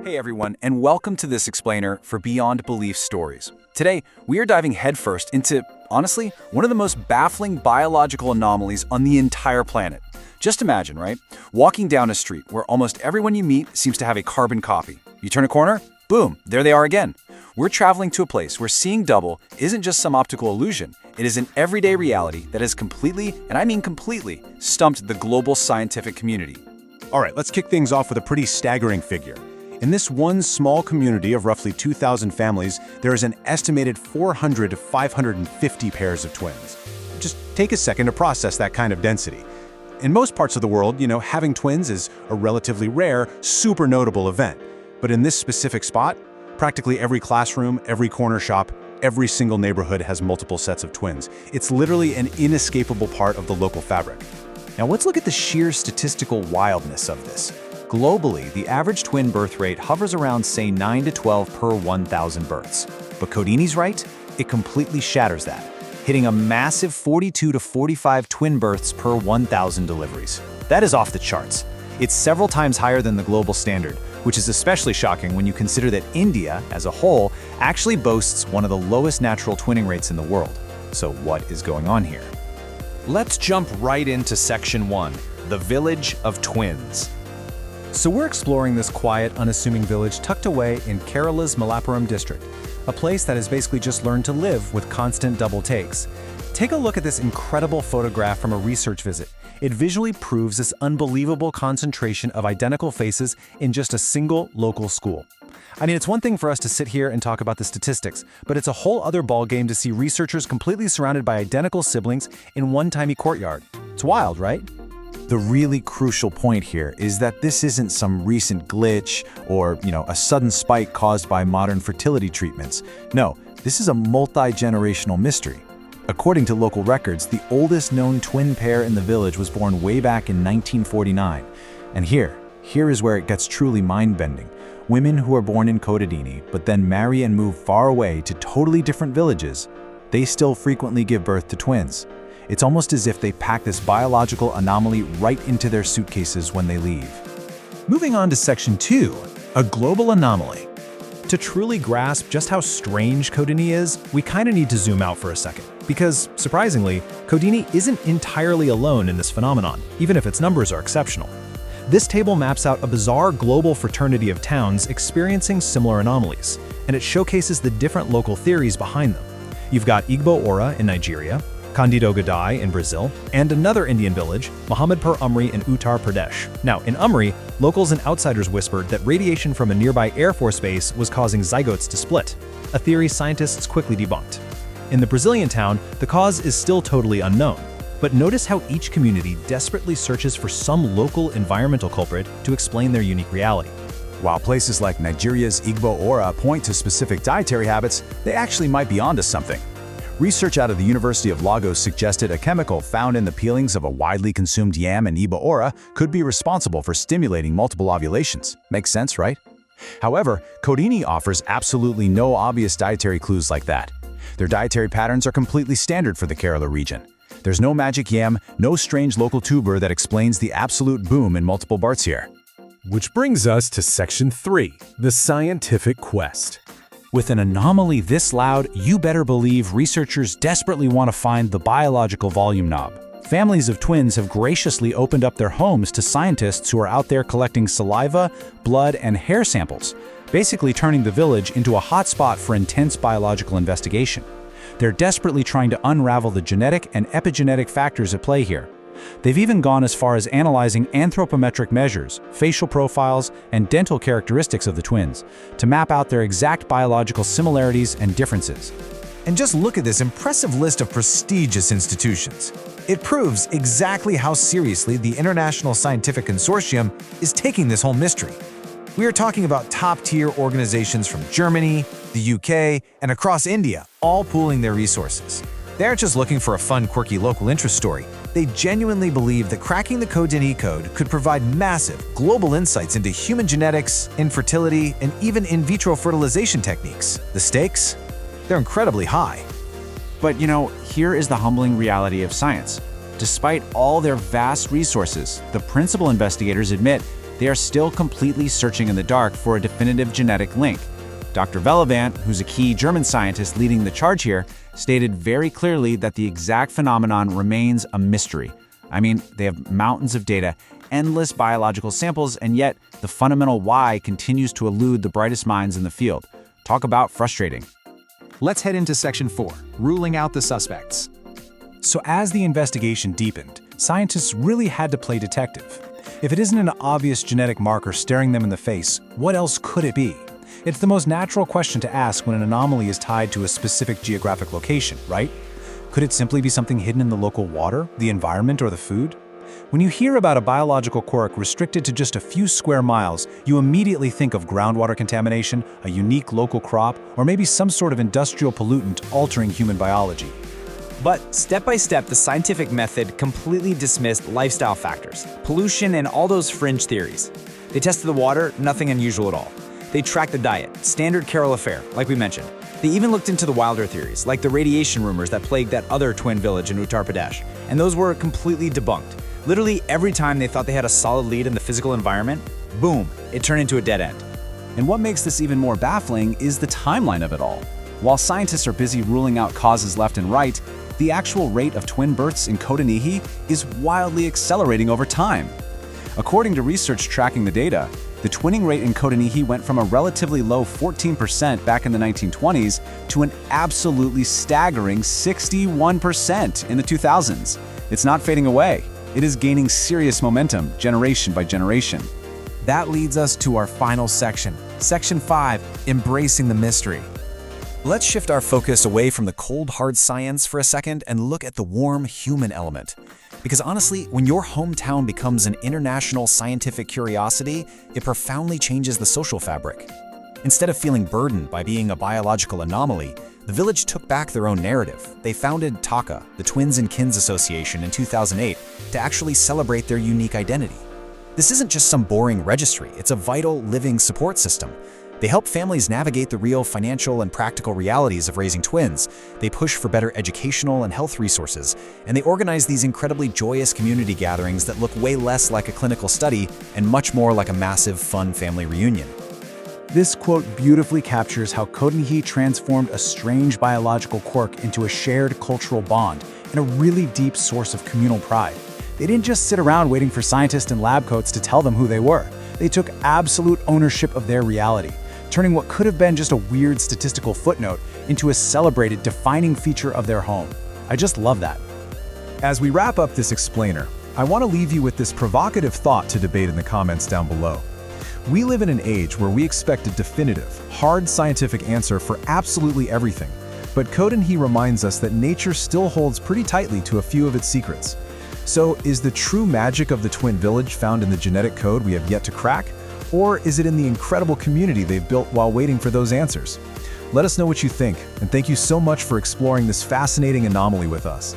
Hey everyone, and welcome to this explainer for Beyond Belief Stories. Today, we are diving headfirst into, honestly, one of the most baffling biological anomalies on the entire planet. Just imagine, right? Walking down a street where almost everyone you meet seems to have a carbon copy. You turn a corner, boom, there they are again. We're traveling to a place where seeing double isn't just some optical illusion. It is an everyday reality that has completely, and I mean completely, stumped the global scientific community. All right, let's kick things off with a pretty staggering figure. In this one small community of roughly 2,000 families, there is an estimated 400 to 550 pairs of twins. Just take a second to process that kind of density. In most parts of the world, having twins is a relatively rare, super notable event. But in this specific spot, practically every classroom, every corner shop, every single neighborhood has multiple sets of twins. It's literally an inescapable part of the local fabric. Now let's look at the sheer statistical wildness of this. Globally, the average twin birth rate hovers around, say, 9 to 12 per 1,000 births. But Kodinhi's right? It completely shatters that, hitting a massive 42 to 45 twin births per 1,000 deliveries. That is off the charts. It's several times higher than the global standard, which is especially shocking when you consider that India, as a whole, actually boasts one of the lowest natural twinning rates in the world. So what is going on here? Let's jump right into Section 1, the Village of Twins. So we're exploring this quiet, unassuming village tucked away in Kerala's Malappuram district, a place that has basically just learned to live with constant double takes. Take a look at this incredible photograph from a research visit. It visually proves this unbelievable concentration of identical faces in just a single local school. I mean, it's one thing for us to sit here and talk about the statistics, but it's a whole other ballgame to see researchers completely surrounded by identical siblings in one tiny courtyard. It's wild, right? The really crucial point here is that this isn't some recent glitch or, a sudden spike caused by modern fertility treatments. No, this is a multi-generational mystery. According to local records, the oldest known twin pair in the village was born way back in 1949. And here is where it gets truly mind-bending. Women who are born in Kodinhi but then marry and move far away to totally different villages, they still frequently give birth to twins. It's almost as if they pack this biological anomaly right into their suitcases when they leave. Moving on to Section 2, a global anomaly. To truly grasp just how strange Kodinhi is, we kind of need to zoom out for a second. Because, surprisingly, Kodinhi isn't entirely alone in this phenomenon, even if its numbers are exceptional. This table maps out a bizarre global fraternity of towns experiencing similar anomalies, and it showcases the different local theories behind them. You've got Igbo Ora in Nigeria, Candido Gadai in Brazil, and another Indian village, Muhammadpur Umri in Uttar Pradesh. Now, in Umri, locals and outsiders whispered that radiation from a nearby Air Force base was causing zygotes to split, a theory scientists quickly debunked. In the Brazilian town, the cause is still totally unknown, but notice how each community desperately searches for some local environmental culprit to explain their unique reality. While places like Nigeria's Igbo Ora point to specific dietary habits, they actually might be onto something. Research out of the University of Lagos suggested a chemical found in the peelings of a widely consumed yam in Igbo Ora could be responsible for stimulating multiple ovulations. Makes sense, right? However, Kodinhi offers absolutely no obvious dietary clues like that. Their dietary patterns are completely standard for the Kerala region. There's no magic yam, no strange local tuber that explains the absolute boom in multiple births here. Which brings us to Section 3, the scientific quest. With an anomaly this loud, you better believe researchers desperately want to find the biological volume knob. Families of twins have graciously opened up their homes to scientists who are out there collecting saliva, blood, and hair samples, basically turning the village into a hotspot for intense biological investigation. They're desperately trying to unravel the genetic and epigenetic factors at play here. They've even gone as far as analyzing anthropometric measures, facial profiles, and dental characteristics of the twins to map out their exact biological similarities and differences. And just look at this impressive list of prestigious institutions. It proves exactly how seriously the International Scientific Consortium is taking this whole mystery. We are talking about top-tier organizations from Germany, the UK, and across India, all pooling their resources. They aren't just looking for a fun, quirky local interest story. They genuinely believe that cracking the Kodinhi code could provide massive, global insights into human genetics, infertility, and even in vitro fertilization techniques. The stakes? They're incredibly high. But here is the humbling reality of science. Despite all their vast resources, the principal investigators admit they are still completely searching in the dark for a definitive genetic link. Dr. Velevant, who's a key German scientist leading the charge here, stated very clearly that the exact phenomenon remains a mystery. I mean, they have mountains of data, endless biological samples, and yet the fundamental why continues to elude the brightest minds in the field. Talk about frustrating. Let's head into Section 4, ruling out the suspects. So as the investigation deepened, scientists really had to play detective. If it isn't an obvious genetic marker staring them in the face, what else could it be? It's the most natural question to ask when an anomaly is tied to a specific geographic location, right? Could it simply be something hidden in the local water, the environment, or the food? When you hear about a biological quirk restricted to just a few square miles, you immediately think of groundwater contamination, a unique local crop, or maybe some sort of industrial pollutant altering human biology. But step by step, the scientific method completely dismissed lifestyle factors, pollution, and all those fringe theories. They tested the water, nothing unusual at all. They tracked the diet, standard Carroll affair, like we mentioned. They even looked into the wilder theories, like the radiation rumors that plagued that other twin village in Uttar Pradesh, and those were completely debunked. Literally every time they thought they had a solid lead in the physical environment, boom, it turned into a dead end. And what makes this even more baffling is the timeline of it all. While scientists are busy ruling out causes left and right, the actual rate of twin births in Kodinhi is wildly accelerating over time. According to research tracking the data, the twinning rate in Kodinhi went from a relatively low 14% back in the 1920s to an absolutely staggering 61% in the 2000s. It's not fading away. It is gaining serious momentum, generation by generation. That leads us to our final section, Section 5, Embracing the Mystery. Let's shift our focus away from the cold, hard science for a second and look at the warm human element. Because honestly, when your hometown becomes an international scientific curiosity, it profoundly changes the social fabric. Instead of feeling burdened by being a biological anomaly, the village took back their own narrative. They founded TACA, the Twins and Kins Association, in 2008 to actually celebrate their unique identity. This isn't just some boring registry, it's a vital, living support system. They help families navigate the real financial and practical realities of raising twins. They push for better educational and health resources, and they organize these incredibly joyous community gatherings that look way less like a clinical study and much more like a massive, fun family reunion. This quote beautifully captures how Kodinhi transformed a strange biological quirk into a shared cultural bond and a really deep source of communal pride. They didn't just sit around waiting for scientists in lab coats to tell them who they were. They took absolute ownership of their reality, turning what could have been just a weird statistical footnote into a celebrated, defining feature of their home. I just love that. As we wrap up this explainer, I want to leave you with this provocative thought to debate in the comments down below. We live in an age where we expect a definitive, hard scientific answer for absolutely everything, but Kodinhi reminds us that nature still holds pretty tightly to a few of its secrets. So, is the true magic of the twin village found in the genetic code we have yet to crack? Or is it in the incredible community they've built while waiting for those answers? Let us know what you think, and thank you so much for exploring this fascinating anomaly with us.